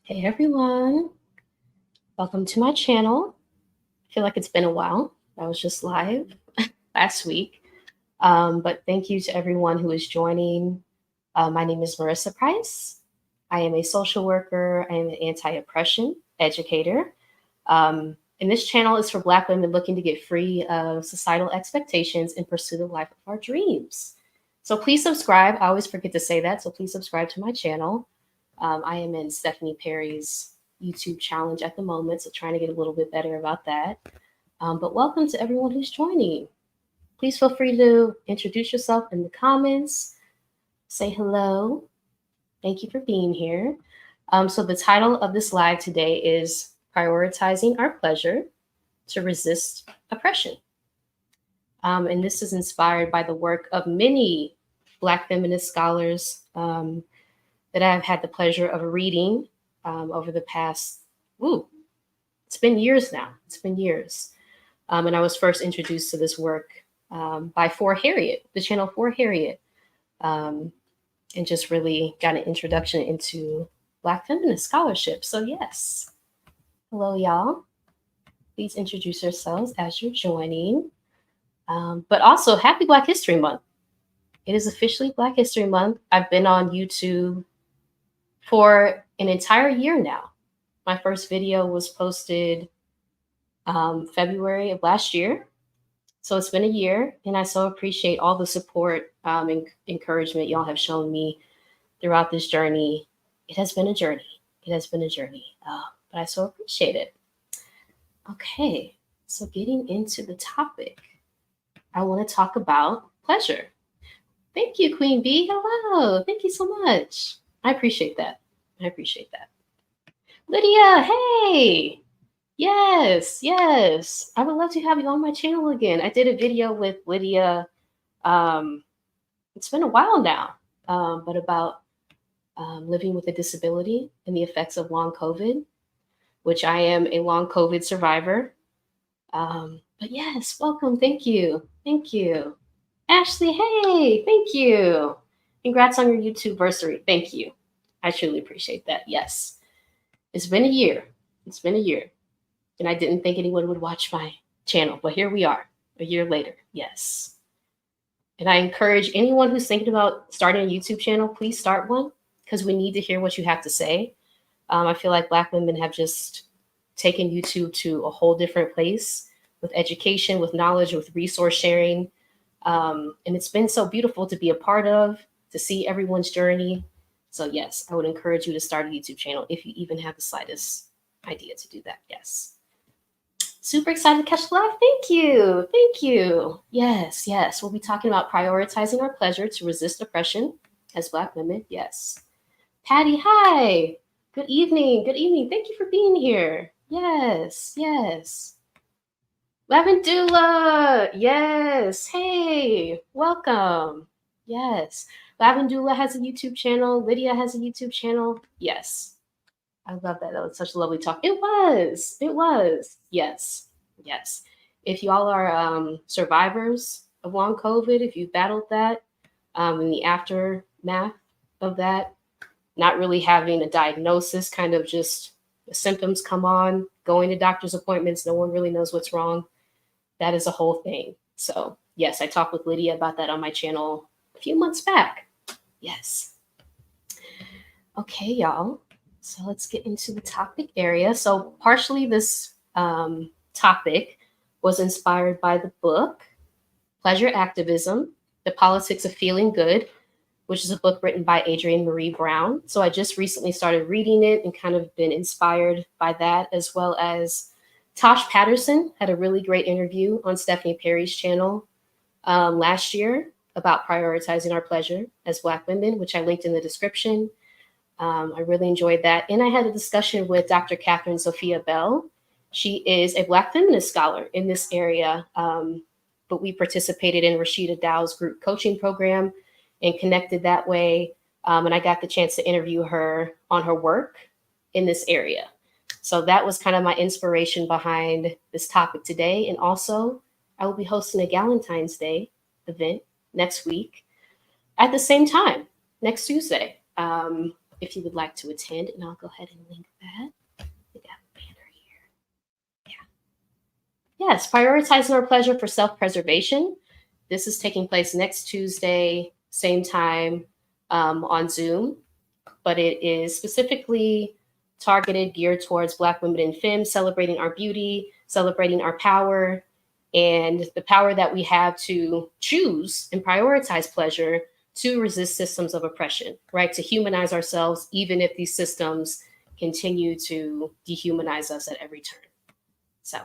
Hey everyone, welcome to my channel. I feel like it's been a while. I was just live last week, but thank you to everyone who is joining. My name is Marissa Price. I am a social worker. I am an anti-oppression educator. And this channel is for Black women looking to get free of societal expectations and pursue the life of our dreams. So please subscribe. I always forget to say that, so please subscribe to my channel. I am in Stephanie Perry's YouTube challenge at the moment, so trying to get a little bit better about that. But welcome to everyone who's joining. Please feel free to introduce yourself in the comments, say hello. Thank you for being here. So the title of this live today is Prioritizing Our Pleasure to Resist Oppression. And this is inspired by the work of many Black feminist scholars that I've had the pleasure of reading over the past, it's been years now. It's been years. And I was first introduced to this work by For Harriet, the channel For Harriet, and just really got an introduction into Black feminist scholarship. So yes, hello y'all. Please introduce yourselves as you're joining. But also happy Black History Month. It is officially Black History Month. I've been on YouTube for an entire year now. My first video was posted February of last year. So it's been a year, and I so appreciate all the support and encouragement y'all have shown me throughout this journey. It has been a journey. It has been a journey, but I so appreciate it. Okay, so getting into the topic, I want to talk about pleasure. Thank you, Queen Bee. Hello. Thank you so much. I appreciate that. I appreciate that. Lydia, hey. Yes, yes. I would love to have you on my channel again. I did a video with Lydia. It's been a while now, but about living with a disability and the effects of long COVID, which I am a long COVID survivor. But yes, welcome. Thank you. Thank you. Ashley, hey, thank you. Congrats on your YouTube versary. Thank you. I truly appreciate that. Yes. It's been a year. It's been a year. And I didn't think anyone would watch my channel, but here we are, a year later. Yes. And I encourage anyone who's thinking about starting a YouTube channel, please start one, because we need to hear what you have to say. I feel like Black women have just taken YouTube to a whole different place with education, with knowledge, with resource sharing. And it's been so beautiful to be a part of, to see everyone's journey. So yes, I would encourage you to start a YouTube channel if you even have the slightest idea to do that. Yes. Super excited to catch the live. Thank you. Thank you. Yes, yes. We'll be talking about prioritizing our pleasure to resist oppression as Black women. Yes. Patty, hi. Good evening. Good evening. Thank you for being here. Yes, yes. Lavendula, yes. Hey, welcome. Yes. Lavendula has a YouTube channel. Lydia has a YouTube channel. Yes. I love that. That was such a lovely talk. It was. It was. Yes. Yes. If y'all are survivors of long COVID, if you've battled that, in the aftermath of that, not really having a diagnosis, kind of just the symptoms come on, going to doctor's appointments, no one really knows what's wrong. That is a whole thing. So yes, I talked with Lydia about that on my channel a few months back. Yes. Okay, y'all. So let's get into the topic area. So partially this topic was inspired by the book, Pleasure Activism, The Politics of Feeling Good, which is a book written by Adrienne Maree Brown. So I just recently started reading it and kind of been inspired by that, as well as Tosh Patterson had a really great interview on Stephanie Perry's channel last year about prioritizing our pleasure as Black women, which I linked in the description. I really enjoyed that. And I had a discussion with Dr. Catherine Sophia Bell. She is a Black feminist scholar in this area, but we participated in Rashida Dow's group coaching program and connected that way. And I got the chance to interview her on her work in this area. So that was kind of my inspiration behind this topic today. And also, I will be hosting a Galentine's Day event next week at the same time, next Tuesday. if you would like to attend, and I'll go ahead and link that. We got a banner here. Yeah. Yes, prioritizing our pleasure for self-preservation. This is taking place next Tuesday, same time, on Zoom, but it is specifically targeted, geared towards Black women and femmes, celebrating our beauty, celebrating our power, and the power that we have to choose and prioritize pleasure to resist systems of oppression, right? To humanize ourselves, even if these systems continue to dehumanize us at every turn. So,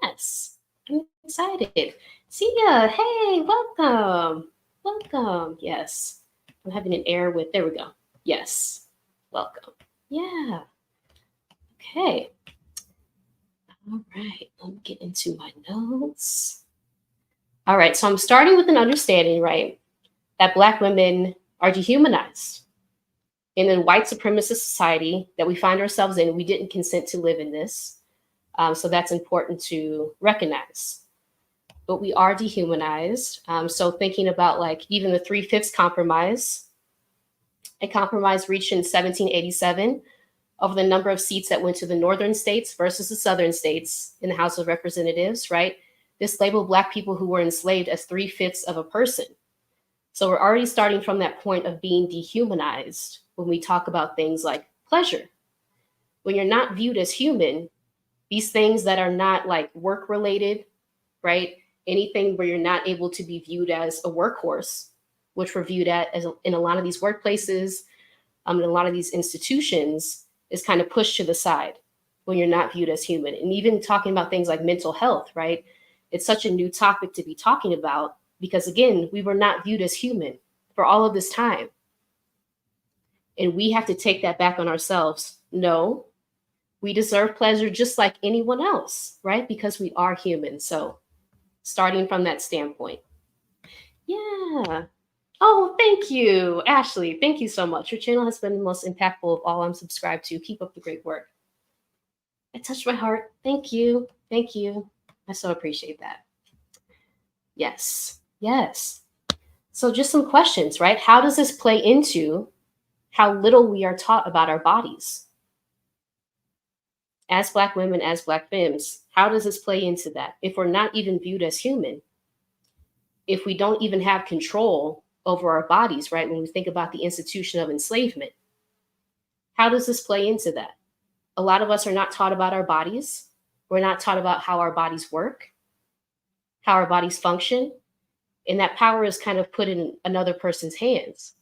yes, I'm excited. Sia, hey, welcome. Welcome. Yes, I'm having an error with, there we go. Yes, welcome. Yeah. Okay. All right, let me get into my notes. All right, so I'm starting with an understanding, right, that Black women are dehumanized. In a white supremacist society that we find ourselves in, we didn't consent to live in this. So that's important to recognize. But we are dehumanized. So thinking about like even the 3/5 compromise, a compromise reached in 1787 over the number of seats that went to the northern states versus the southern states in the House of Representatives, right? This labeled Black people who were enslaved as 3/5 of a person. So we're already starting from that point of being dehumanized when we talk about things like pleasure. When you're not viewed as human, these things that are not like work related, right? Anything where you're not able to be viewed as a workhorse, which we're viewed as in a lot of these workplaces, in a lot of these institutions, is kind of pushed to the side when you're not viewed as human. And even talking about things like mental health, right? It's such a new topic to be talking about because, again, we were not viewed as human for all of this time. And we have to take that back on ourselves. No, we deserve pleasure just like anyone else, right? Because we are human. So starting from that standpoint. Yeah. Oh, thank you, Ashley. Thank you so much. Your channel has been the most impactful of all I'm subscribed to. Keep up the great work. It touched my heart. Thank you. Thank you. I so appreciate that. Yes. Yes. So just some questions, right? How does this play into how little we are taught about our bodies? As Black women, as Black femmes, how does this play into that? If we're not even viewed as human, if we don't even have control over our bodies, right? When we think about the institution of enslavement, how does this play into that? A lot of us are not taught about our bodies. We're not taught about how our bodies work, how our bodies function. And that power is kind of put in another person's hands,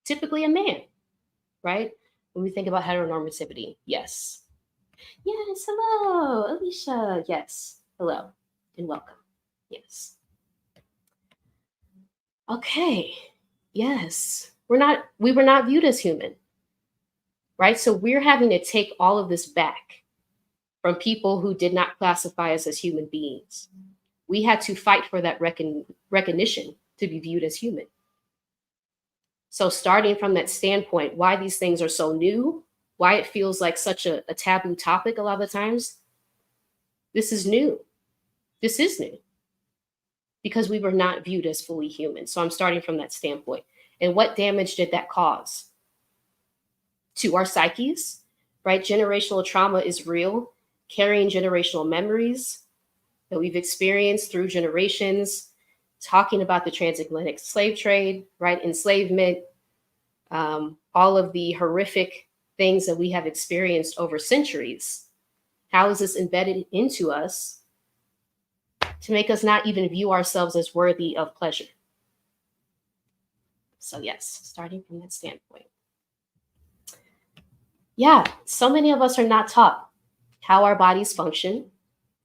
typically a man, right? When we think about heteronormativity, yes. Yes, hello, Alicia. Yes, hello and welcome. Yes. Okay, yes. We were not viewed as human, right? So we're having to take all of this back from people who did not classify us as human beings. We had to fight for that recognition to be viewed as human. So starting from that standpoint, why these things are so new, why it feels like such a taboo topic a lot of the times, this is new. This is new because we were not viewed as fully human. So I'm starting from that standpoint. And what damage did that cause? To our psyches, right? Generational trauma is real, carrying generational memories that we've experienced through generations, talking about the transatlantic slave trade, right? Enslavement, all of the horrific things that we have experienced over centuries. How is this embedded into us to make us not even view ourselves as worthy of pleasure? So yes, starting from that standpoint. Yeah, so many of us are not taught how our bodies function.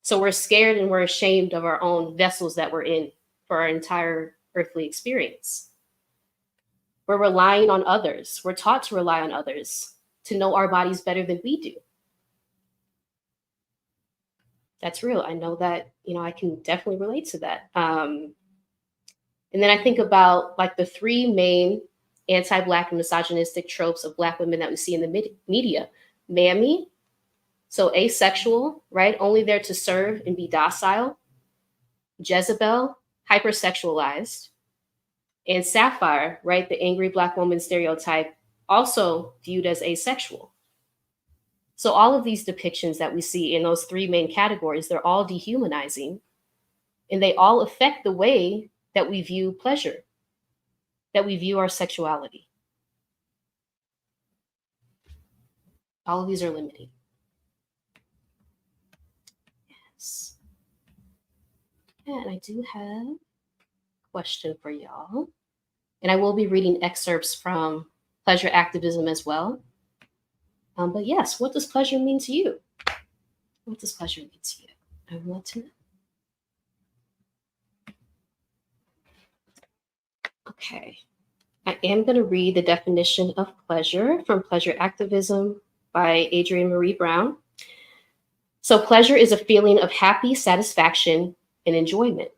So we're scared and we're ashamed of our own vessels that we're in for our entire earthly experience. We're relying on others. We're taught to rely on others to know our bodies better than we do. That's real. I know that, I can definitely relate to that. And then I think about like the three main anti-Black and misogynistic tropes of Black women that we see in the media. Mammy, so asexual, right? Only there to serve and be docile. Jezebel, hypersexualized. And Sapphire, right? The angry Black woman stereotype, also viewed as asexual. So all of these depictions that we see in those three main categories, they're all dehumanizing, and they all affect the way that we view pleasure, that we view our sexuality. All of these are limiting. Yes. And I do have a question for y'all. And I will be reading excerpts from Pleasure Activism as well. But yes, what does pleasure mean to you? What does pleasure mean to you? I want to know. Okay. I am going to read the definition of pleasure from Pleasure Activism by Adrienne Marie Brown. So pleasure is a feeling of happy satisfaction and enjoyment.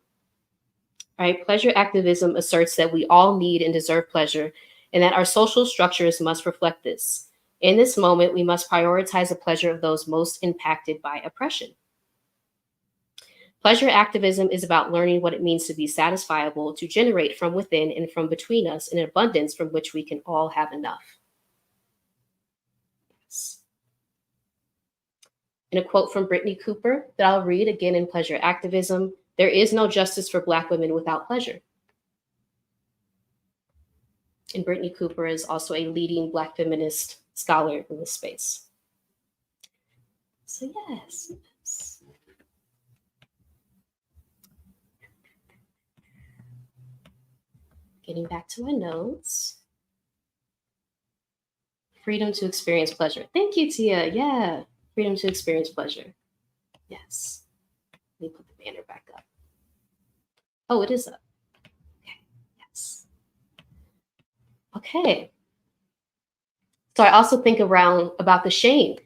Right? Pleasure activism asserts that we all need and deserve pleasure, and that our social structures must reflect this. In this moment, we must prioritize the pleasure of those most impacted by oppression. Pleasure activism is about learning what it means to be satisfiable, to generate from within and from between us an abundance from which we can all have enough. Yes. And a quote from Brittany Cooper that I'll read again in Pleasure Activism: "There is no justice for Black women without pleasure." And Brittany Cooper is also a leading Black feminist scholar in this space. So yes. Getting back to my notes. Freedom to experience pleasure. Thank you, Tia. Yeah, freedom to experience pleasure. Yes. Let me put the banner back up. Oh, it is up. Okay, yes. Okay. So I also think about the shame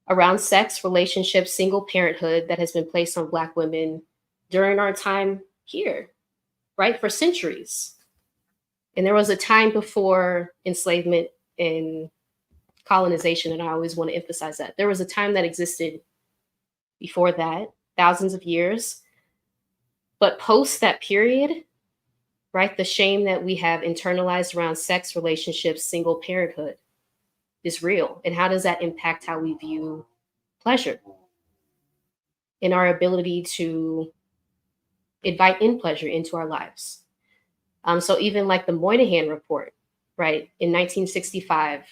around sex, relationships, single parenthood that has been placed on Black women during our time here, right? For centuries. And there was a time before enslavement and colonization, and I always want to emphasize that. There was a time that existed before that, thousands of years. But post that period, right, the shame that we have internalized around sex, relationships, single parenthood is real. And how does that impact how we view pleasure and our ability to invite in pleasure into our lives? So even like the Moynihan Report, right, in 1965,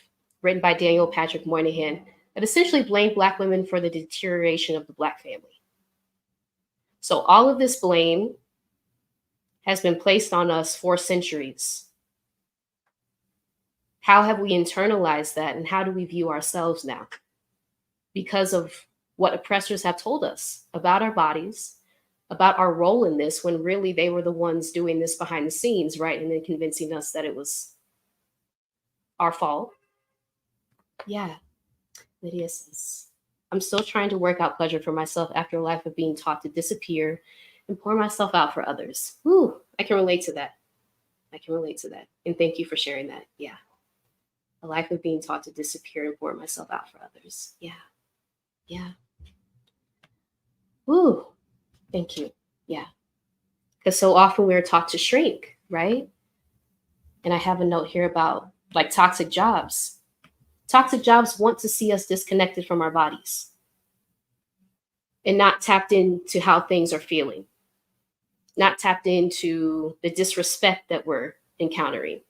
written by Daniel Patrick Moynihan, that essentially blamed Black women for the deterioration of the Black family. So all of this blame has been placed on us for centuries. How have we internalized that, and how do we view ourselves now? Because of what oppressors have told us about our bodies, about our role in this, when really they were the ones doing this behind the scenes, right? And then convincing us that it was our fault. Yeah, Lydia says, "I'm still trying to work out pleasure for myself after a life of being taught to disappear and pour myself out for others." Ooh, I can relate to that. I can relate to that. And thank you for sharing that. Yeah. A life of being taught to disappear and pour myself out for others. Yeah. Yeah. Ooh, thank you. Yeah. Because so often we're taught to shrink, right? And I have a note here about like toxic jobs. Toxic jobs want to see us disconnected from our bodies and not tapped into how things are feeling, not tapped into the disrespect that we're encountering,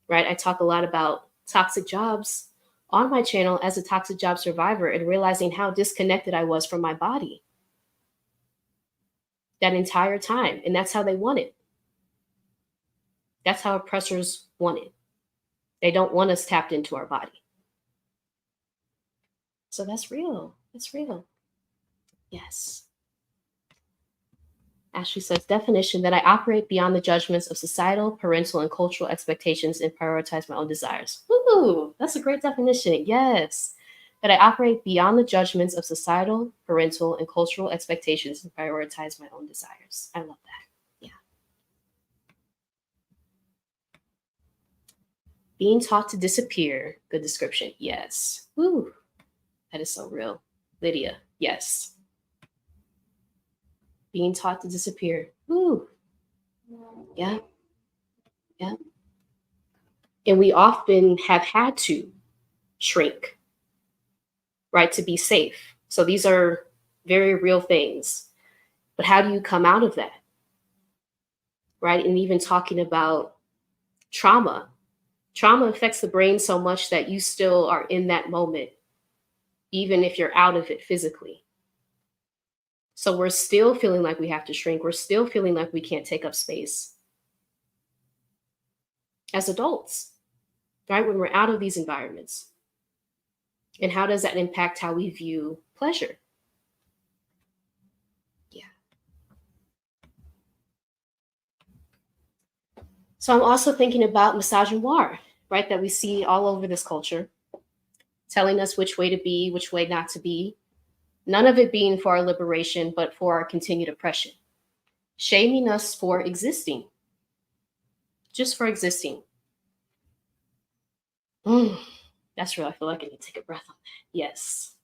right? I talk a lot about toxic jobs on my channel as a toxic job survivor and realizing how disconnected I was from my body that entire time. And that's how they want it. That's how oppressors want it. They don't want us tapped into our body. So that's real. That's real. Yes. Ashley says, definition: that I operate beyond the judgments of societal, parental, and cultural expectations and prioritize my own desires. Ooh, that's a great definition. Yes. That I operate beyond the judgments of societal, parental, and cultural expectations and prioritize my own desires. I love that. Yeah. Being taught to disappear. Good description. Yes. Ooh, that is so real. Lydia. Yes. Being taught to disappear. Ooh. Yeah. Yeah. And we often have had to shrink, right, to be safe. So these are very real things. But how do you come out of that? Right? And even talking about trauma. Trauma affects the brain so much that you still are in that moment, even if you're out of it physically. So we're still feeling like we have to shrink. We're still feeling like we can't take up space as adults, right? When we're out of these environments. And how does that impact how we view pleasure? Yeah. So I'm also thinking about misogynoir, right? That we see all over this culture, telling us which way to be, which way not to be. None of it being for our liberation, but for our continued oppression. Shaming us for existing, just for existing. That's real. I feel like I need to take a breath on that. Yes.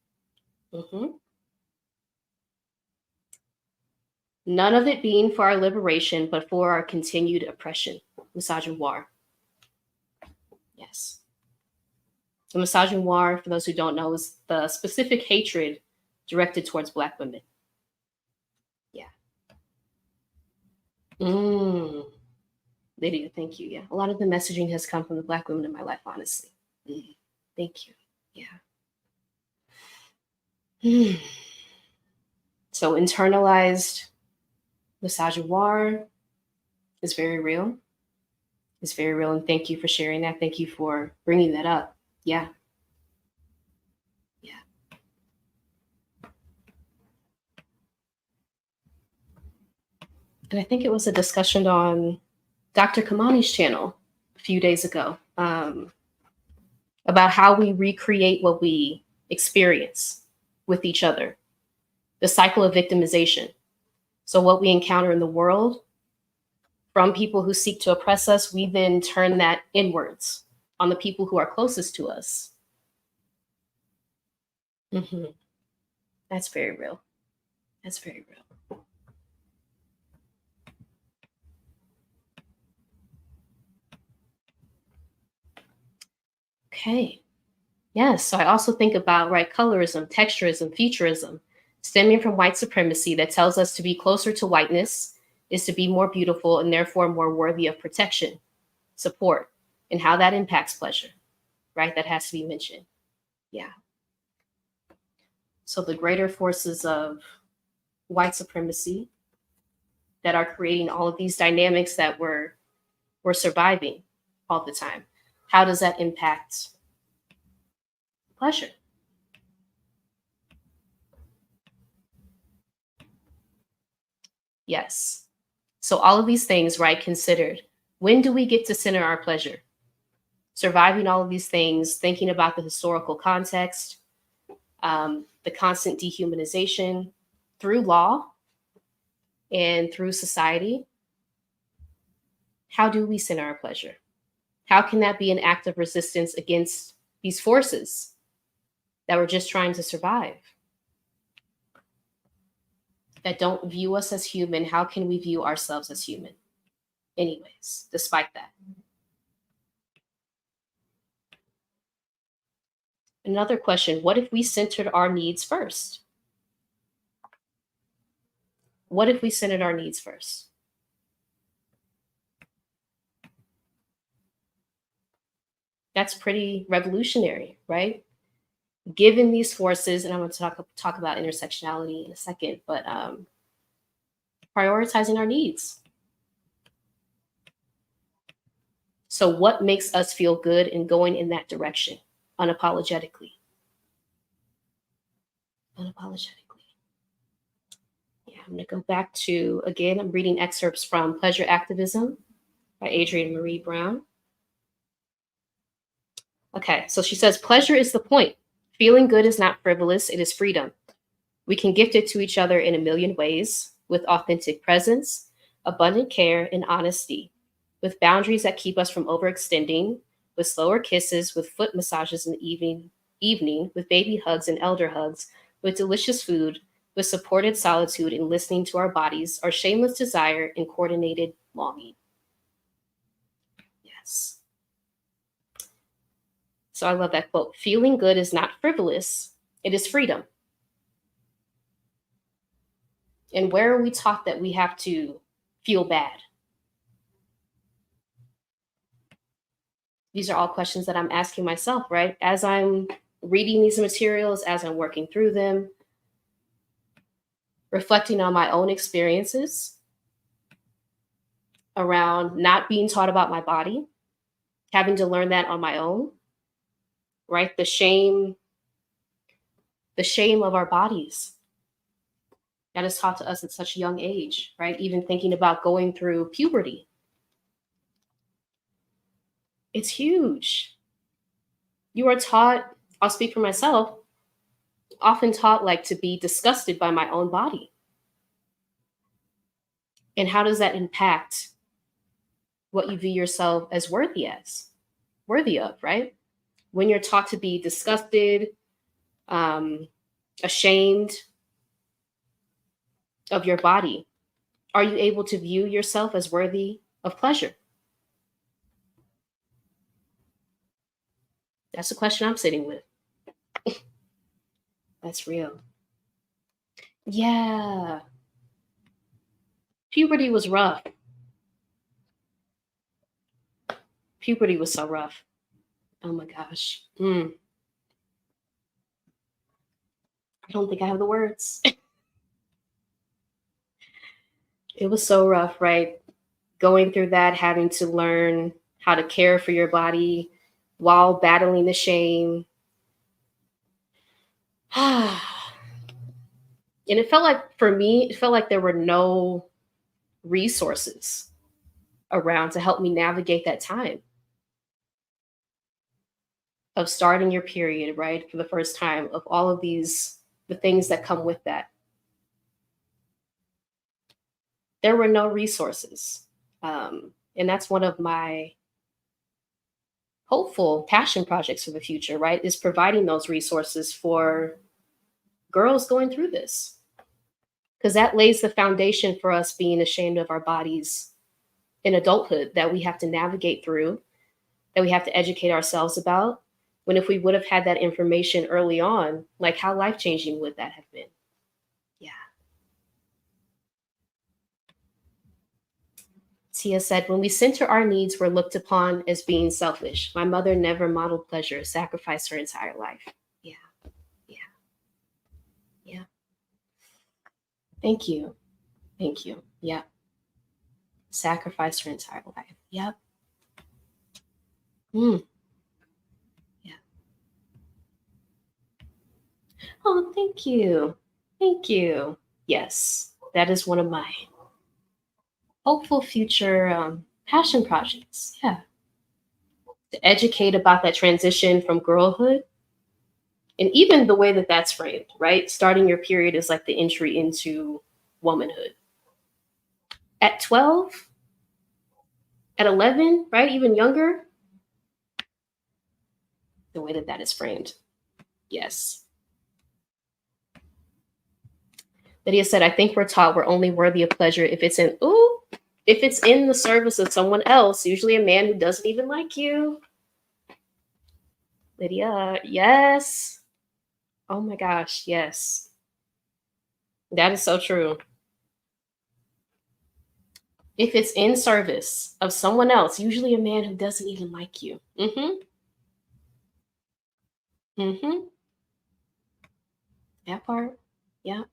None of it being for our liberation, but for our continued oppression. Misogynoir. Yes. The misogynoir, for those who don't know, is the specific hatred directed towards Black women. Yeah. Lydia, thank you. Yeah. A lot of the messaging has come from the Black women in my life, honestly. Thank you. Yeah. So internalized misogynoir is very real. It's very real. And thank you for sharing that. Thank you for bringing that up. Yeah. Yeah. And I think it was a discussion on Dr. Kamani's channel a few days ago about how we recreate what we experience with each other, the cycle of victimization. So what we encounter in the world from people who seek to oppress us, we then turn that inwards on the people who are closest to us. That's very real. That's very real. Okay. Yes. So I also think about, right, colorism, texturism, featureism, stemming from white supremacy that tells us to be closer to whiteness is to be more beautiful and therefore more worthy of protection, support, and how that impacts pleasure, right? That has to be mentioned. Yeah. So the greater forces of white supremacy that are creating all of these dynamics that we're surviving all the time. How does that impact pleasure? Yes. So all of these things, right, considered. When do we get to center our pleasure? Surviving all of these things, thinking about the historical context, the constant dehumanization through law and through society. How do we center our pleasure? How can that be an act of resistance against these forces that we're just trying to survive, that don't view us as human? How can we view ourselves as human anyways, despite that? Another question, what if we centered our needs first? What if we centered our needs first? That's pretty revolutionary, right? Given these forces, and I'm going to talk about intersectionality in a second, but prioritizing our needs. So what makes us feel good in going in that direction unapologetically? Unapologetically. Yeah, I'm going to go back to, again, I'm reading excerpts from Pleasure Activism by Adrienne Maree Brown. Okay, so she says, pleasure is the point. Feeling good is not frivolous, it is freedom. We can gift it to each other in a million ways, with authentic presence, abundant care, and honesty, with boundaries that keep us from overextending, with slower kisses, with foot massages in the evening, with baby hugs and elder hugs, with delicious food, with supported solitude and listening to our bodies, our shameless desire and coordinated longing. Yes. So I love that quote. Feeling good is not frivolous, it is freedom. And where are we taught that we have to feel bad? These are all questions that I'm asking myself, right? As I'm reading these materials, as I'm working through them, reflecting on my own experiences around not being taught about my body, having to learn that on my own, right? The shame of our bodies that is taught to us at such a young age, right? Even thinking about going through puberty. It's huge. You are taught, I'll speak for myself, often taught like to be disgusted by my own body. And how does that impact what you view yourself as worthy of, right? When you're taught to be disgusted, ashamed of your body, are you able to view yourself as worthy of pleasure? That's the question I'm sitting with. That's real. Yeah. Puberty was rough. Puberty was so rough. Oh my gosh. I don't think I have the words. It was so rough, right? Going through that, having to learn how to care for your body while battling the shame. And it felt like, for me, it felt like there were no resources around to help me navigate that time of starting your period, right? For the first time, of all of these, the things that come with that. There were no resources. And that's one of my hopeful passion projects for the future, right? Is providing those resources for girls going through this. Because that lays the foundation for us being ashamed of our bodies in adulthood that we have to navigate through, that we have to educate ourselves about. When if we would have had that information early on, like how life-changing would that have been? Yeah. Tia said, when we center our needs, we're looked upon as being selfish. My mother never modeled pleasure, sacrificed her entire life. Yeah. Yeah. Yeah. Thank you. Thank you. Yeah. Sacrificed her entire life. Yep. Yeah. Oh, thank you. Thank you. Yes, that is one of my hopeful future passion projects. Yeah. To educate about that transition from girlhood and even the way that that's framed, right? Starting your period is like the entry into womanhood. At 12, at 11, right? Even younger, the way that that is framed. Yes. Lydia said, I think we're taught we're only worthy of pleasure if it's in the service of someone else, usually a man who doesn't even like you. Lydia, yes. Oh my gosh, yes. That is so true. If it's in service of someone else, usually a man who doesn't even like you. That part. Yeah.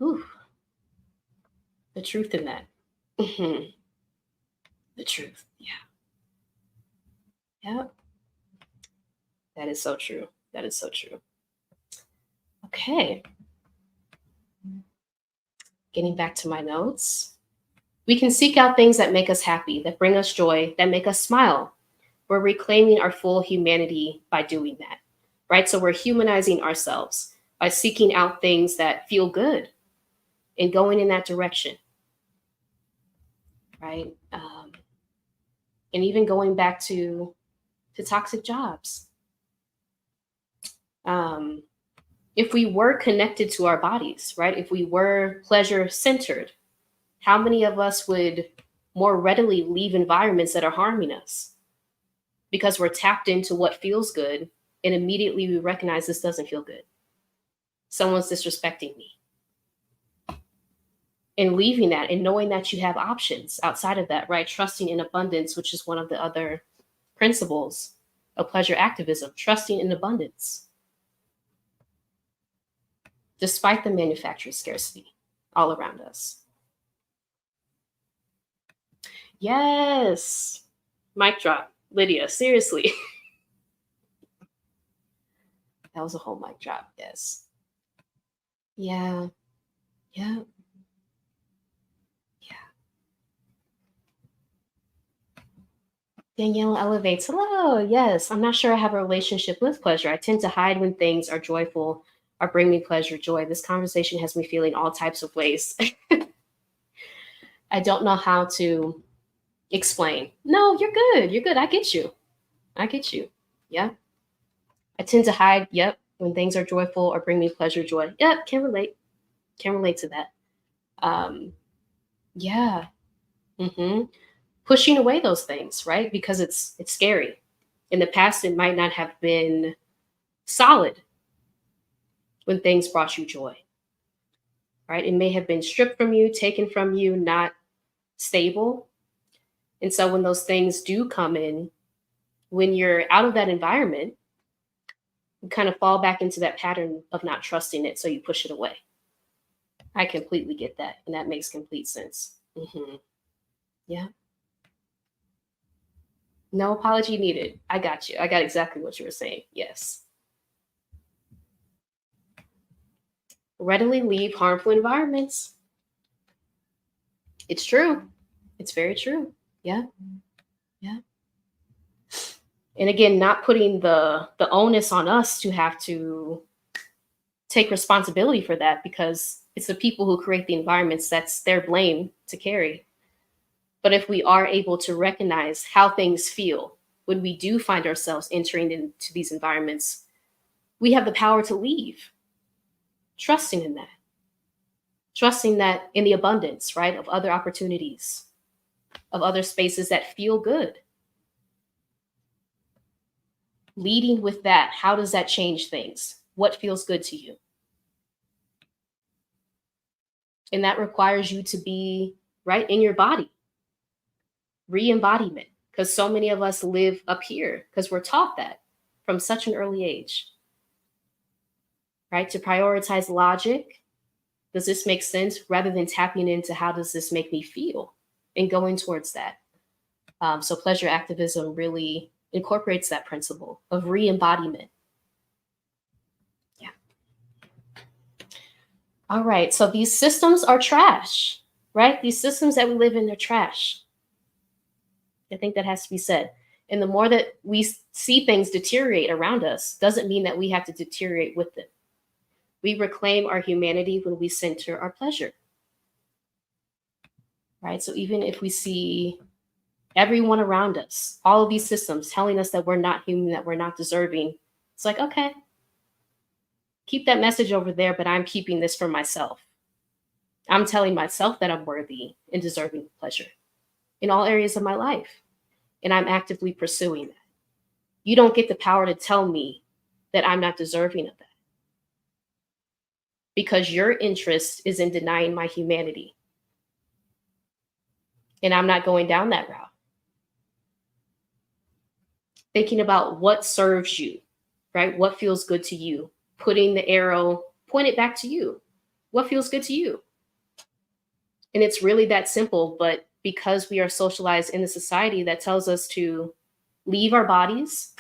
Ooh, the truth in that. The truth. Yeah. Yeah. That is so true. That is so true. Okay. Getting back to my notes. We can seek out things that make us happy, that bring us joy, that make us smile. We're reclaiming our full humanity by doing that, right? So we're humanizing ourselves by seeking out things that feel good and going in that direction, right? And even going back to toxic jobs. If we were connected to our bodies, right? If we were pleasure centered, how many of us would more readily leave environments that are harming us? because we're tapped into what feels good, and immediately we recognize this doesn't feel good. Someone's disrespecting me. And leaving that and knowing that you have options outside of that, right? Trusting in abundance, which is one of the other principles of pleasure activism, trusting in abundance, despite the manufactured scarcity all around us. Yes. Mic drop. Lydia, seriously. That was a whole mic drop. Yes. Yeah. Yeah. Yeah. Danielle elevates. Hello. Yes. I'm not sure I have a relationship with pleasure. I tend to hide when things are joyful or bring me pleasure, joy. This conversation has me feeling all types of ways. I don't know how to explain. No, you're good. You're good. I get you. I get you. Yeah. I tend to hide. Yep. When things are joyful or bring me pleasure, joy. Yep. Can relate. Can relate to that. Yeah. Mm-hmm. Pushing away those things, right? Because it's scary. In the past, it might not have been solid when things brought you joy, right? It may have been stripped from you, taken from you, not stable. And so when those things do come in, when you're out of that environment, you kind of fall back into that pattern of not trusting it. So you push it away. I completely get that. And that makes complete sense. Mm-hmm. Yeah. No apology needed. I got you. I got exactly what you were saying. Yes. Readily leave harmful environments. It's true. It's very true. Yeah. Yeah. And again, not putting the onus on us to have to take responsibility for that, because it's the people who create the environments, that's their blame to carry. But if we are able to recognize how things feel when we do find ourselves entering into these environments, we have the power to leave, trusting in that. Trusting that in the abundance, right, of other opportunities, of other spaces that feel good. Leading with that, how does that change things? What feels good to you? And that requires you to be right in your body, re-embodiment, because so many of us live up here because we're taught that from such an early age, right? To prioritize logic. Does this make sense? Rather than tapping into how does this make me feel and going towards that. So pleasure activism really incorporates that principle of re-embodiment. Yeah. All right. So these systems are trash, right? These systems that we live in, they're trash. I think that has to be said. And the more that we see things deteriorate around us, doesn't mean that we have to deteriorate with them. We reclaim our humanity when we center our pleasure, right? So even if we see everyone around us, all of these systems telling us that we're not human, that we're not deserving, it's like, okay, keep that message over there, but I'm keeping this for myself. I'm telling myself that I'm worthy and deserving of pleasure in all areas of my life. And I'm actively pursuing that. You don't get the power to tell me that I'm not deserving of that, because your interest is in denying my humanity. And I'm not going down that route. Thinking about what serves you, right? What feels good to you? Putting the arrow pointed back to you. What feels good to you? And it's really that simple, but because we are socialized in a society that tells us to leave our bodies,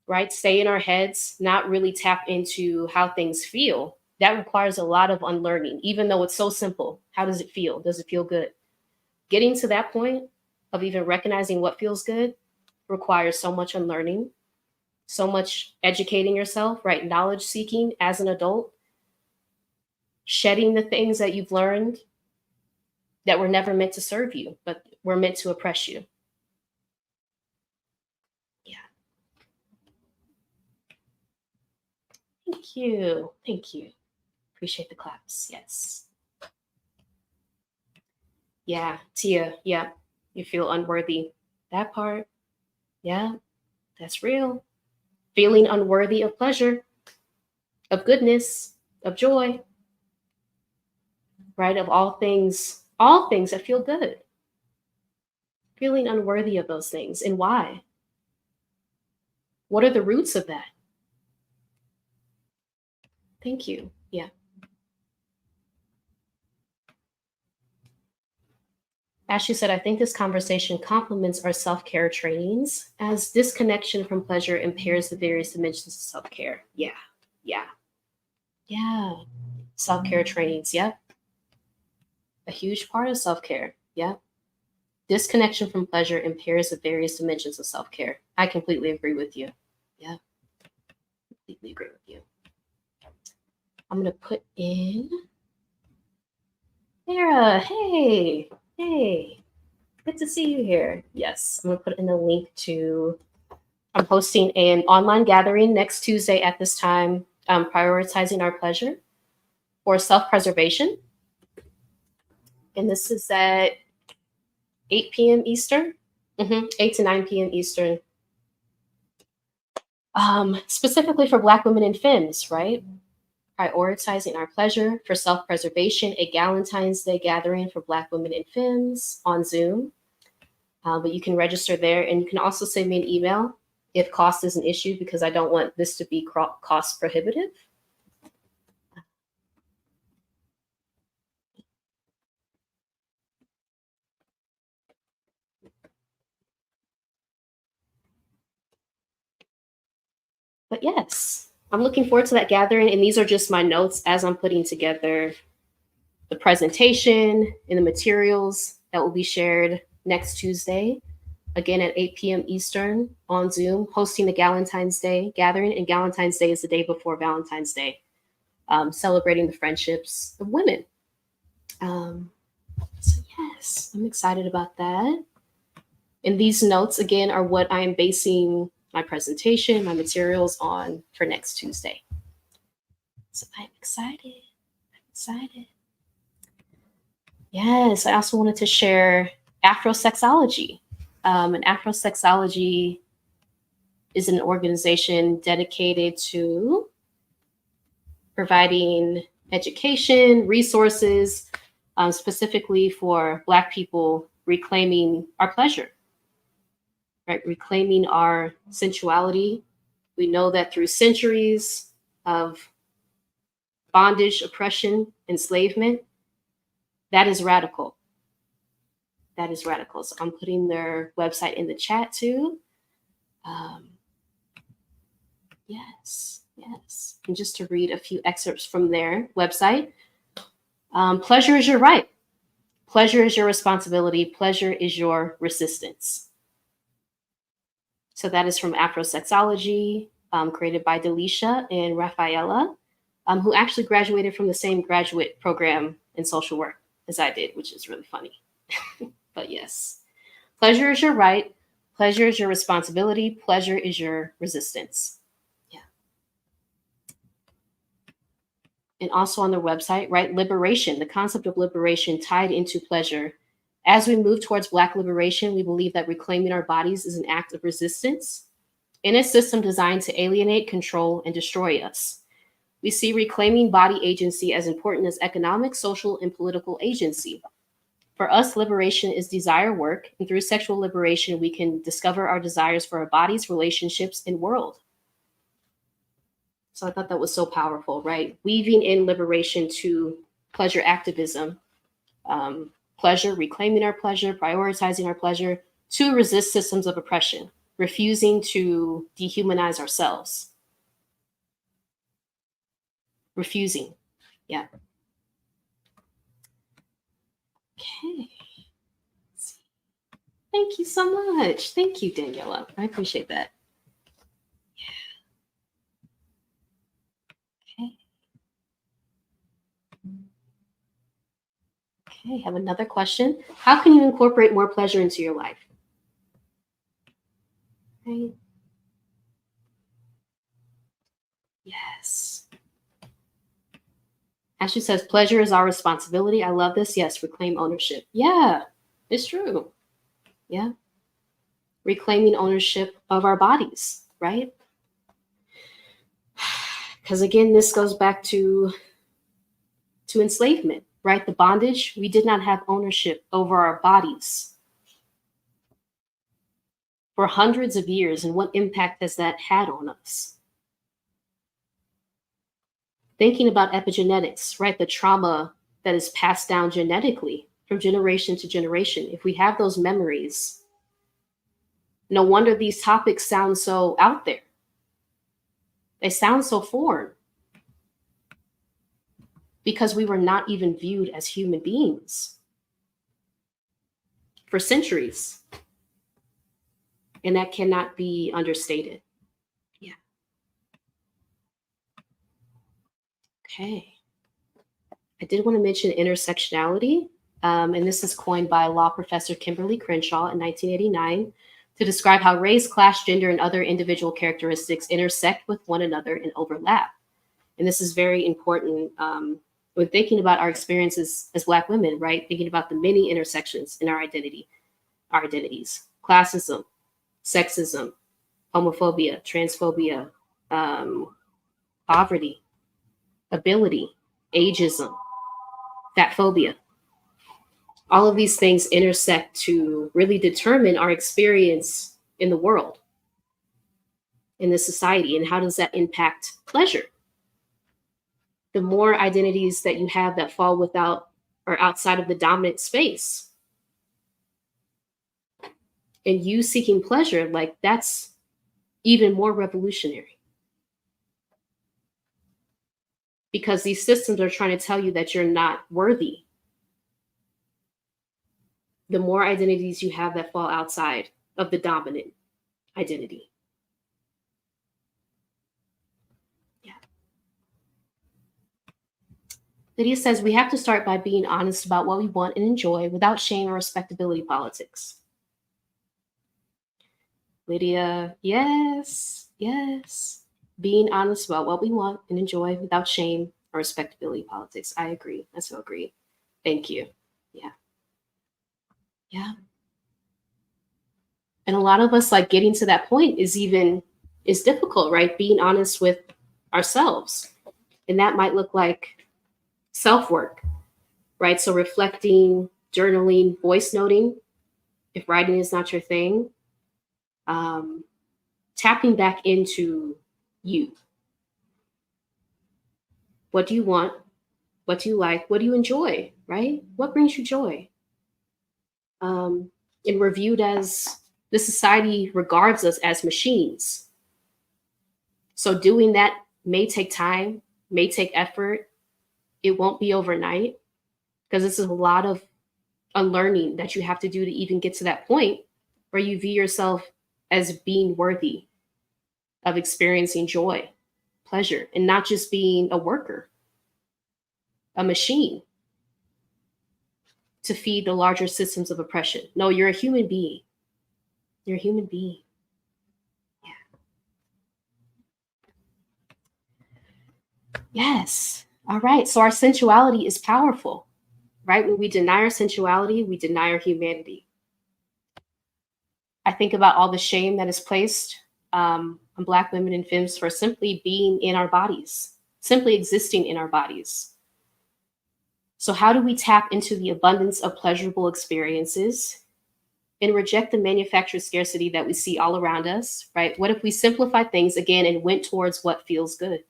right? Stay in our heads, not really tap into how things feel. That requires a lot of unlearning, even though it's so simple. How does it feel? Does it feel good? Getting to that point of even recognizing what feels good requires so much unlearning, so much educating yourself, right? Knowledge seeking as an adult, shedding the things that you've learned that were never meant to serve you, but were meant to oppress you. Yeah. Thank you. Thank you. Appreciate the claps. Yes. Yeah. Tia. Yeah. You feel unworthy. That part. Yeah, that's real. Feeling unworthy of pleasure, of goodness, of joy, right? Of all things that feel good. Feeling unworthy of those things. And why? What are the roots of that? Thank you. Yeah. Ashley said, I think this conversation complements our self care trainings as disconnection from pleasure impairs the various dimensions of self care. Yeah. Yeah. Yeah. Self care trainings. Yep. A huge part of self care. Yep. Disconnection from pleasure impairs the various dimensions of self care. I completely agree with you. Yeah. Completely agree with you. I'm going to put in Sarah. Hey. Hey. Good to see you here. Yes. I'm going to put in a link to. I'm hosting an online gathering next Tuesday at this time, prioritizing our pleasure for self-preservation. And this is at 8 p.m. Eastern, 8 to 9 p.m. Eastern, specifically for Black women and femmes, right? Prioritizing our pleasure for self-preservation, a Galentine's Day gathering for Black women and femmes on Zoom. But you can register there, and you can also send me an email if cost is an issue, because I don't want this to be cost prohibitive. But yes, I'm looking forward to that gathering. And these are just my notes as I'm putting together the presentation and the materials that will be shared next Tuesday, again at 8 p.m. Eastern on Zoom, hosting the Galentine's Day gathering. And Galentine's Day is the day before Valentine's Day, celebrating the friendships of women. So yes, I'm excited about that. And these notes, again, are what I am basing my presentation, my materials on for next Tuesday. So I'm excited. I'm excited. Yes, I also wanted to share Afrosexology. And Afrosexology is an organization dedicated to providing education, resources, specifically for Black people reclaiming our pleasure, right? Reclaiming our sensuality. We know that through centuries of bondage, oppression, enslavement, that is radical. That is radical. So I'm putting their website in the chat too. Yes. And just to read a few excerpts from their website. Pleasure is your right. Pleasure is your responsibility. Pleasure is your resistance. So that is from Afrosexology, created by Delisha and Rafaela, who actually graduated from the same graduate program in social work as I did, which is really funny. But yes, pleasure is your right. Pleasure is your responsibility. Pleasure is your resistance. Yeah. And also on their website, right? Liberation, the concept of liberation tied into pleasure. As we move towards Black liberation, we believe that reclaiming our bodies is an act of resistance in a system designed to alienate, control, and destroy us. We see reclaiming body agency as important as economic, social, and political agency. For us, liberation is desire work, and through sexual liberation, we can discover our desires for our bodies, relationships, and world. So I thought that was so powerful, right? Weaving in liberation to pleasure activism, pleasure, reclaiming our pleasure, prioritizing our pleasure, to resist systems of oppression, refusing to dehumanize ourselves. Refusing, yeah. Okay. Thank you so much. Thank you, Daniela. I appreciate that. Yeah. Okay, have another question. How can you incorporate more pleasure into your life? Right. Yes. Ashley says, pleasure is our responsibility. I love this. Yes, reclaim ownership. Yeah, it's true. Yeah. reclaiming ownership of our bodies, right? Because again, this goes back to enslavement, right? The bondage, we did not have ownership over our bodies for hundreds of years. And what impact has that had on us? Thinking about epigenetics, right? The trauma that is passed down genetically from generation to generation. If we have those memories, no wonder these topics sound so out there. They sound so foreign because we were not even viewed as human beings for centuries. And that cannot be understated. Yeah. Okay. I did want to mention intersectionality. And this is coined by law professor Kimberly Crenshaw in 1989 to describe how race, class, gender, and other individual characteristics intersect with one another and overlap. And this is very important when thinking about our experiences as Black women, right? Thinking about the many intersections in our identities: classism, sexism, homophobia, transphobia, poverty, ability, ageism, fat phobia. All of these things intersect to really determine our experience in the world, in the society, and how does that impact pleasure? The more identities that you have that fall without or outside of the dominant space, and you seeking pleasure, like that's even more revolutionary. Because these systems are trying to tell you that you're not worthy. The more identities you have that fall outside of the dominant identity. Yeah. Lydia says we have to start by being honest about what we want and enjoy without shame or respectability politics. Lydia, yes, yes. Being honest about what we want and enjoy without shame or respectability politics. I agree. I so agree. Thank you. Yeah. Yeah. And a lot of us, like, getting to that point is difficult, right? Being honest with ourselves. And that might look like self-work, right? So reflecting, journaling, voice noting, if writing is not your thing, tapping back into you. What do you want? What do you like? What do you enjoy, right? What brings you joy? And we're viewed as, the society regards us as machines. So doing that may take time, may take effort. It won't be overnight, because this is a lot of unlearning that you have to do to even get to that point where you view yourself as being worthy of experiencing joy, pleasure, and not just being a worker, a machine to feed the larger systems of oppression. No, you're a human being. You're a human being. Yeah. Yes. All right. So our sensuality is powerful, right? When we deny our sensuality, we deny our humanity. I think about all the shame that is placed on Black women and femmes for simply being in our bodies, simply existing in our bodies. So how do we tap into the abundance of pleasurable experiences and reject the manufactured scarcity that we see all around us, right? What if we simplify things again and went towards what feels good?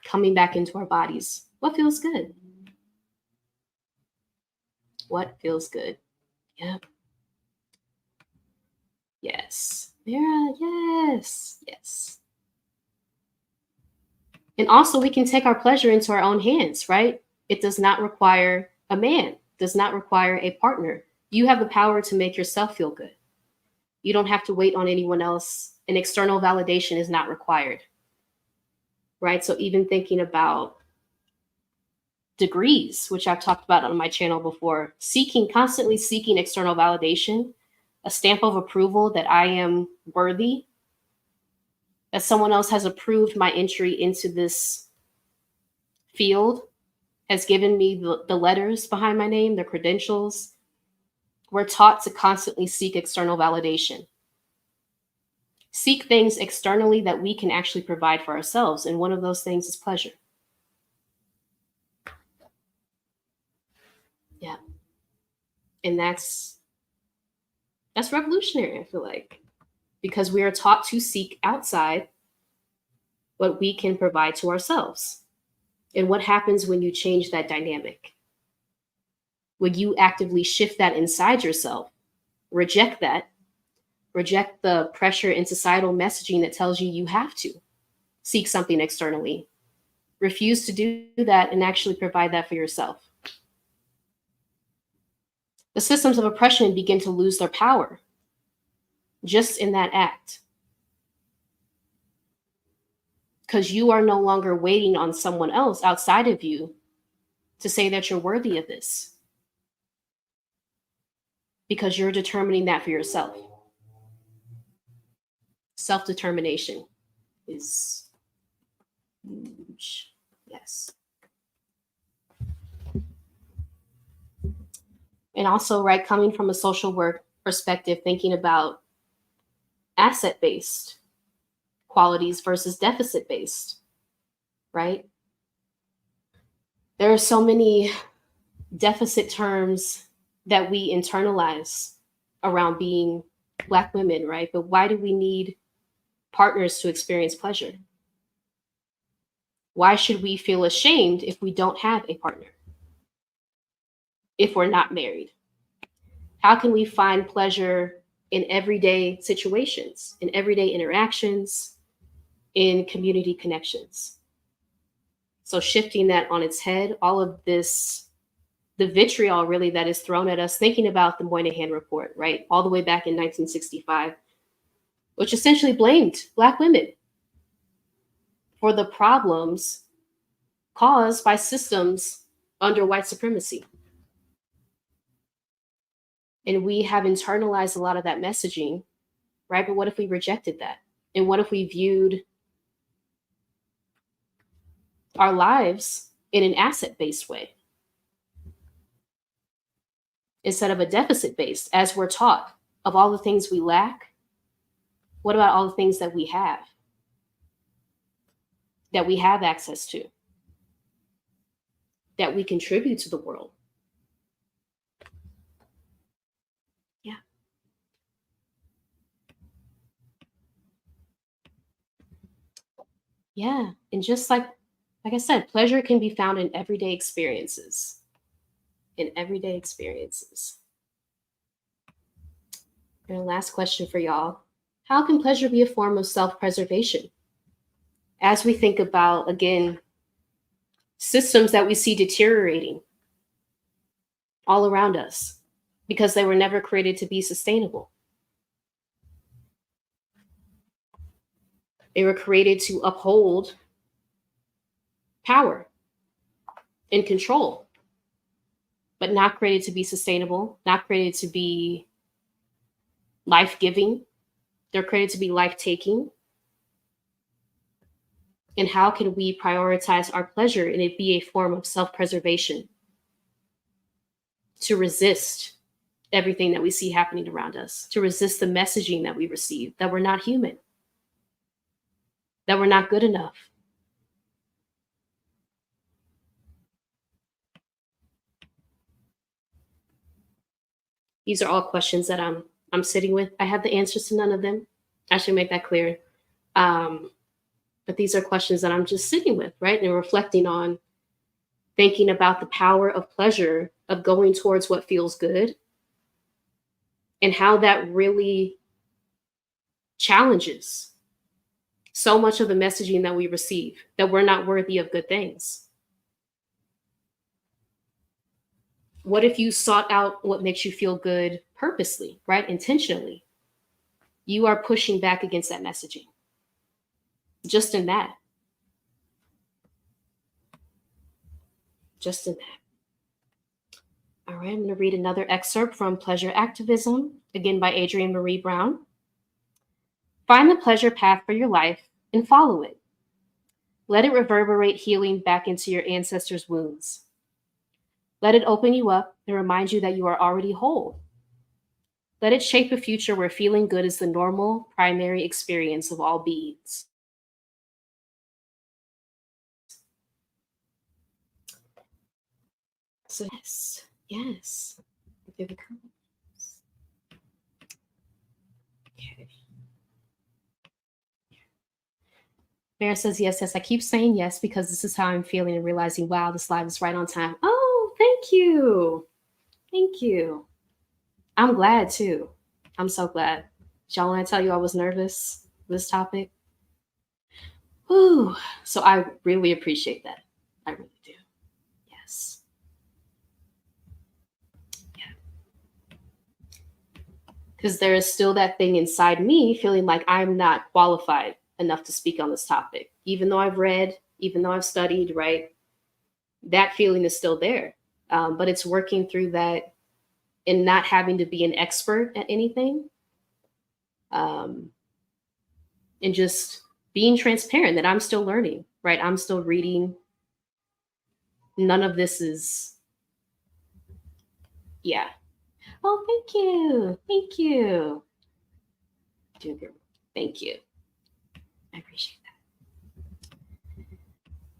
Coming back into our bodies. What feels good? What feels good? Yep. Yes. Mira, yes. Yes. And also we can take our pleasure into our own hands, right? It does not require a man, does not require a partner. You have the power to make yourself feel good. You don't have to wait on anyone else. An external validation is not required, right? So even thinking about degrees, which I've talked about on my channel before, constantly seeking external validation, a stamp of approval that I am worthy, that someone else has approved my entry into this field, has given me the letters behind my name, the credentials, We're taught to constantly seek external validation. Seek things externally that we can actually provide for ourselves. And one of those things is pleasure. Yeah. And that's revolutionary, I feel like, because we are taught to seek outside what we can provide to ourselves. And what happens when you change that dynamic? When you actively shift that inside yourself, reject the pressure and societal messaging that tells you you have to seek something externally. Refuse to do that and actually provide that for yourself. The systems of oppression begin to lose their power just in that act. Because you are no longer waiting on someone else outside of you to say that you're worthy of this. Because you're determining that for yourself. Self-determination is huge. Yes. And also, right, coming from a social work perspective, thinking about asset-based qualities versus deficit-based, right? There are so many deficit terms that we internalize around being Black women, right? But why do we need partners to experience pleasure? Why should we feel ashamed if we don't have a partner? If we're not married? How can we find pleasure in everyday situations, in everyday interactions, in community connections? So shifting that on its head, all of this, the vitriol really that is thrown at us, thinking about the Moynihan Report, right? All the way back in 1965, which essentially blamed Black women for the problems caused by systems under white supremacy. And we have internalized a lot of that messaging, right? But what if we rejected that? And what if we viewed our lives in an asset-based way instead of a deficit-based, as we're taught, of all the things we lack? What about all the things that we have access to, that we contribute to the world? Yeah. Yeah. And just like I said, pleasure can be found in everyday experiences. In everyday experiences. And last question for y'all. How can pleasure be a form of self-preservation? As we think about, again, systems that we see deteriorating all around us because they were never created to be sustainable. They were created to uphold power and control, but not created to be sustainable, not created to be life-giving. They're created to be life-taking. And how can we prioritize our pleasure and it be a form of self-preservation to resist everything that we see happening around us, to resist the messaging that we receive, that we're not human, that we're not good enough? These are all questions that I'm sitting with. I have the answers to none of them. I should make that clear. But these are questions that I'm just sitting with, right? And reflecting on, thinking about the power of pleasure, of going towards what feels good, and how that really challenges so much of the messaging that we receive, that we're not worthy of good things. What if you sought out what makes you feel good purposely, right? Intentionally? You are pushing back against that messaging. Just in that. Just in that. All right, I'm going to read another excerpt from Pleasure Activism, again by Adrienne Marie Brown. Find the pleasure path for your life and follow it. Let it reverberate healing back into your ancestors' wounds. Let it open you up and remind you that you are already whole, Let it shape a future where feeling good is the normal, primary experience of all beings. So yes, yes. There we go. Okay. Mara says yes, yes. I keep saying yes because this is how I'm feeling and realizing, wow, this live is right on time. Oh, thank you. Thank you. I'm glad too. I'm so glad. Y'all, when I tell you I was nervous for this topic, whew. So I really appreciate that. I really do. Yes. Because there is still that thing inside me feeling like I'm not qualified enough to speak on this topic. Even though I've read, even though I've studied, right? That feeling is still there. But it's working through that and not having to be an expert at anything. And just being transparent that I'm still learning, right? I'm still reading. None of this is, yeah. Oh, thank you. Thank you. Thank you. I appreciate that.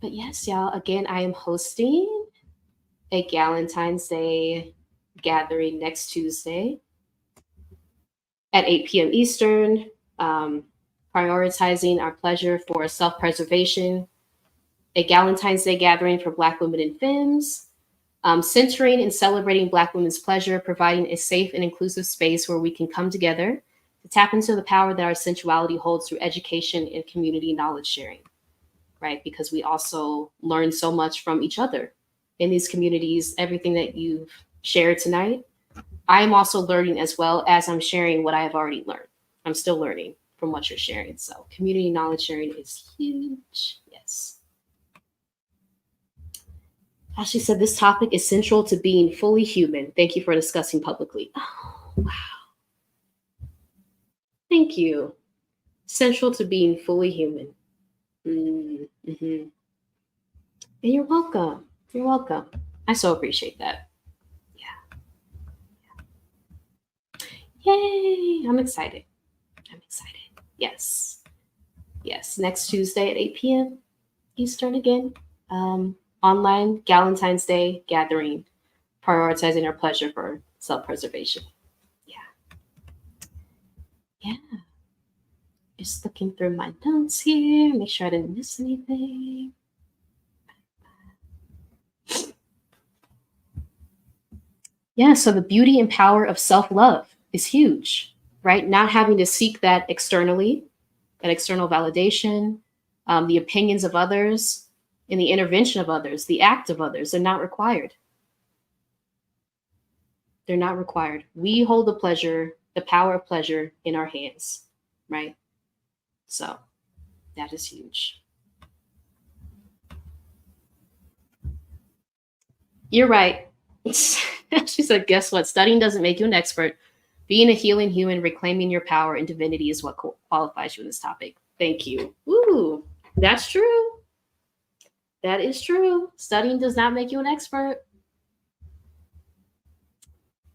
But yes, y'all, again, I am hosting a Galentine's Day gathering next Tuesday at 8 p.m. Eastern, prioritizing our pleasure for self-preservation, a Galentine's Day gathering for Black women and femmes, centering and celebrating Black women's pleasure, providing a safe and inclusive space where we can come together to tap into the power that our sensuality holds through education and community knowledge sharing, right? Because we also learn so much from each other in these communities. Everything that you've shared tonight, I am also learning as well as I'm sharing what I have already learned. I'm still learning from what you're sharing. So community knowledge sharing is huge. Yes. Ashley said, this topic is central to being fully human. Thank you for discussing publicly. Oh, wow. Thank you. Central to being fully human. Mm-hmm. And you're welcome. You're welcome. I so appreciate that. Yeah. Yay. I'm excited. I'm excited. Yes. Yes. Next Tuesday at 8 p.m. Eastern again. Online Galentine's Day gathering, prioritizing our pleasure for self-preservation. Yeah. Yeah. Just looking through my notes here, make sure I didn't miss anything. Yeah, so the beauty and power of self-love is huge, right? Not having to seek that externally, that external validation, the opinions of others, and the intervention of others, the act of others, they're not required. They're not required. We hold the pleasure, the power of pleasure in our hands, right? So that is huge. You're right. She said, guess what? Studying doesn't make you an expert. Being a healing human, reclaiming your power and divinity is what qualifies you in this topic. Thank you. Ooh, that's true. That is true. Studying does not make you an expert.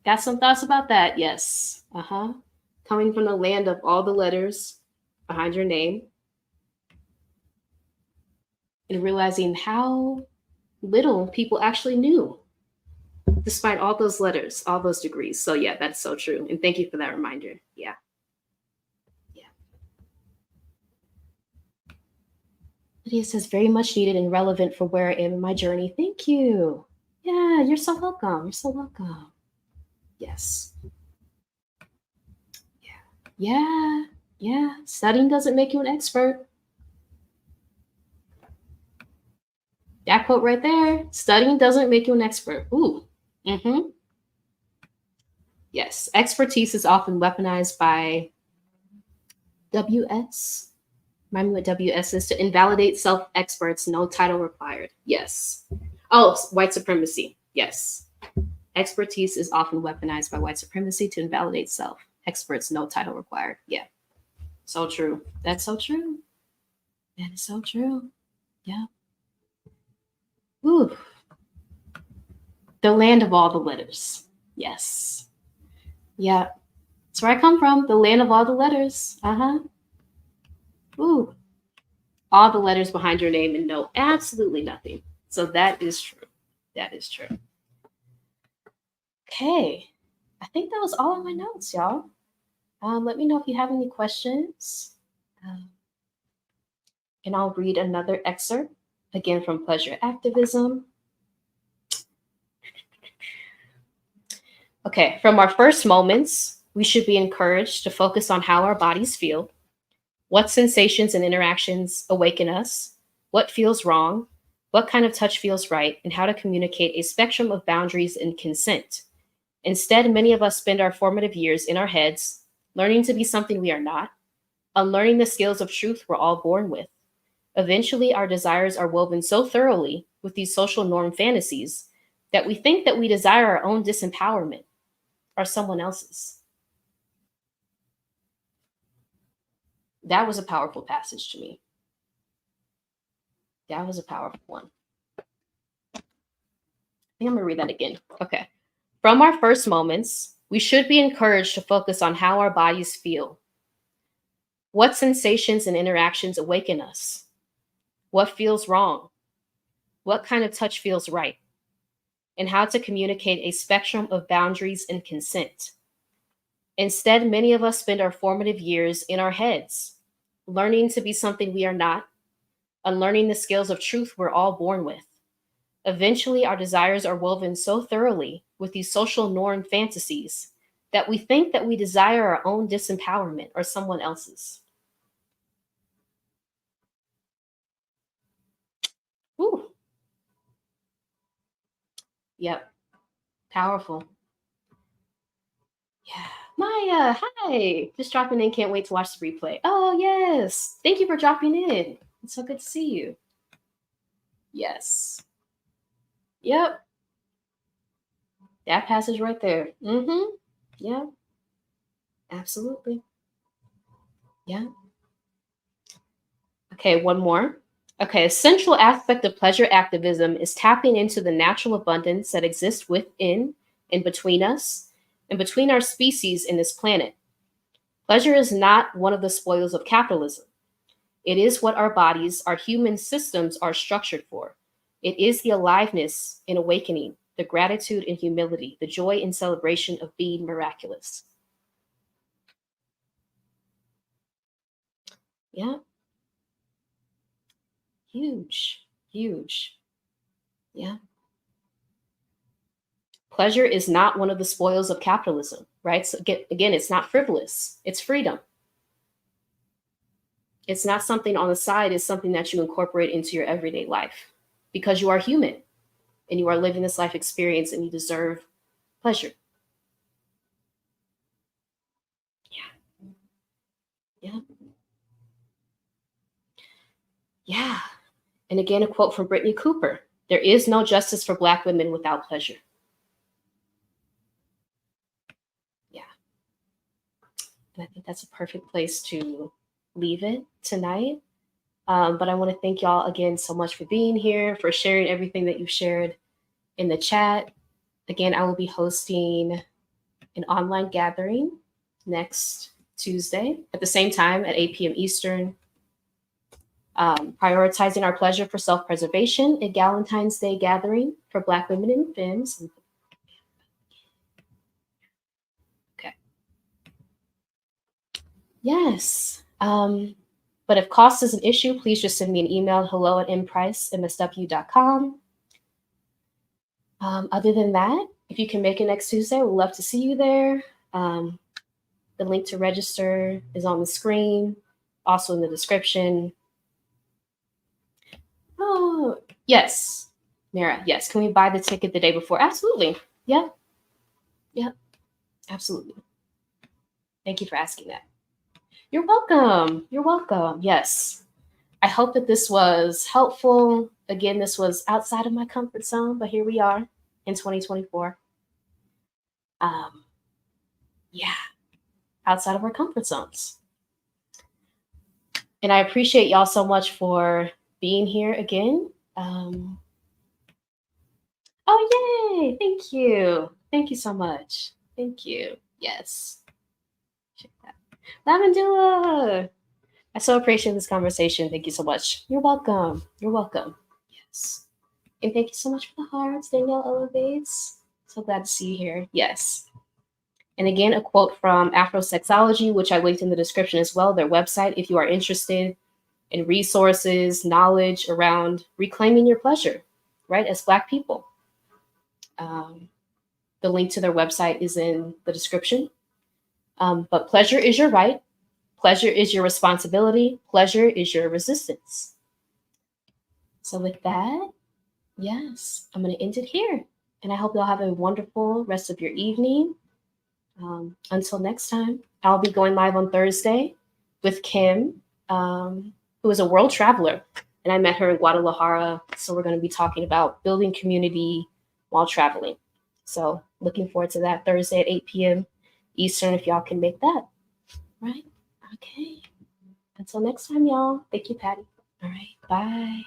Got some thoughts about that? Yes. Uh-huh. Coming from the land of all the letters behind your name and realizing how little people actually knew despite all those letters, all those degrees. So yeah, that's so true. And thank you for that reminder. Yeah. Yeah. Lydia says, very much needed and relevant for where I am in my journey. Thank you. Yeah, you're so welcome. You're so welcome. Yes. Yeah. Yeah. Yeah. Studying doesn't make you an expert. That quote right there. Studying doesn't make you an expert. Ooh. Mm-hmm. Yes. Expertise is often weaponized by WS. Remind me what WS is. To invalidate self-experts, no title required. Yes. Oh, white supremacy. Yes. Expertise is often weaponized by white supremacy to invalidate self. Experts, no title required. Yeah. So true. That's so true. That is so true. Yeah. Ooh. The land of all the letters. Yes. Yeah. That's where I come from, the land of all the letters. Ooh, all the letters behind your name and know absolutely nothing. So that is true. That is true. Okay. I think that was all of my notes, y'all. Let me know if you have any questions. And I'll read another excerpt, again from Pleasure Activism. Okay, from our first moments, we should be encouraged to focus on how our bodies feel, what sensations and interactions awaken us, what feels wrong, what kind of touch feels right, and how to communicate a spectrum of boundaries and consent. Instead, many of us spend our formative years in our heads, learning to be something we are not, unlearning the skills of truth we're all born with. Eventually, our desires are woven so thoroughly with these social norm fantasies that we think that we desire our own disempowerment or someone else's. That was a powerful passage to me. That was a powerful one. I think I'm going to read that again. Okay. From our first moments, we should be encouraged to focus on how our bodies feel. What sensations and interactions awaken us? What feels wrong? What kind of touch feels right? And how to communicate a spectrum of boundaries and consent. Instead, many of us spend our formative years in our heads, learning to be something we are not, unlearning the skills of truth we're all born with. Eventually, our desires are woven so thoroughly with these social norm fantasies that we think that we desire our own disempowerment or someone else's. Ooh. Yep. Powerful. Yeah. Maya, hi. Just dropping in. Can't wait to watch the replay. Oh, yes. Thank you for dropping in. It's so good to see you. Yes. Yep. That passage right there. Mm-hmm. Yeah. Absolutely. Yeah. Okay, one more. Okay, a central aspect of pleasure activism is tapping into the natural abundance that exists within and between us and between our species in this planet. Pleasure is not one of the spoils of capitalism. It is what our bodies, our human systems are structured for. It is the aliveness and awakening, the gratitude and humility, the joy and celebration of being miraculous. Yeah. Huge, huge. Yeah. Pleasure is not one of the spoils of capitalism, right? So again, it's not frivolous, it's freedom. It's not something on the side, it's something that you incorporate into your everyday life because you are human and you are living this life experience and you deserve pleasure. Yeah. Yeah. Yeah. And again, a quote from Brittany Cooper: there is no justice for Black women without pleasure. Yeah. And I think that's a perfect place to leave it tonight. But I want to thank y'all again so much for being here, for sharing everything that you shared in the chat. Again, I will be hosting an online gathering next Tuesday at the same time at 8 p.m. Eastern, prioritizing our pleasure for self-preservation, a Valentine's Day gathering for Black women and femmes. Okay. Yes. But if cost is an issue, please just send me an email, hello@mprice.msw.com. Other than that, if you can make it next Tuesday, we'd love to see you there. The link to register is on the screen, also in the description. Oh, yes. Mara, yes. Can we buy the ticket the day before? Absolutely. Yeah. Yeah. Absolutely. Thank you for asking that. You're welcome. You're welcome. Yes. I hope that this was helpful. Again, this was outside of my comfort zone, but here we are in 2024. Yeah, outside of our comfort zones. And I appreciate y'all so much for being here again. Oh, yay. Thank you. Thank you so much. Thank you. Yes. Lavendula. I so appreciate this conversation. Thank you so much. You're welcome. You're welcome. Yes. And thank you so much for the hearts, Danielle Elevates. So glad to see you here. Yes. And again, a quote from Afrosexology, which I linked in the description as well, their website, if you are interested in resources, knowledge around reclaiming your pleasure, right, as Black people. The link to their website is in the description. But pleasure is your right. Pleasure is your responsibility. Pleasure is your resistance. So with that, yes, I'm going to end it here. And I hope you'll have a wonderful rest of your evening. Until next time, I'll be going live on Thursday with Kim, who is a world traveler. And I met her in Guadalajara. So we're going to be talking about building community while traveling. So looking forward to that Thursday at 8 p.m. Eastern, if y'all can make that. Right? Okay. Until next time, y'all. Thank you, Patty. All right. Bye.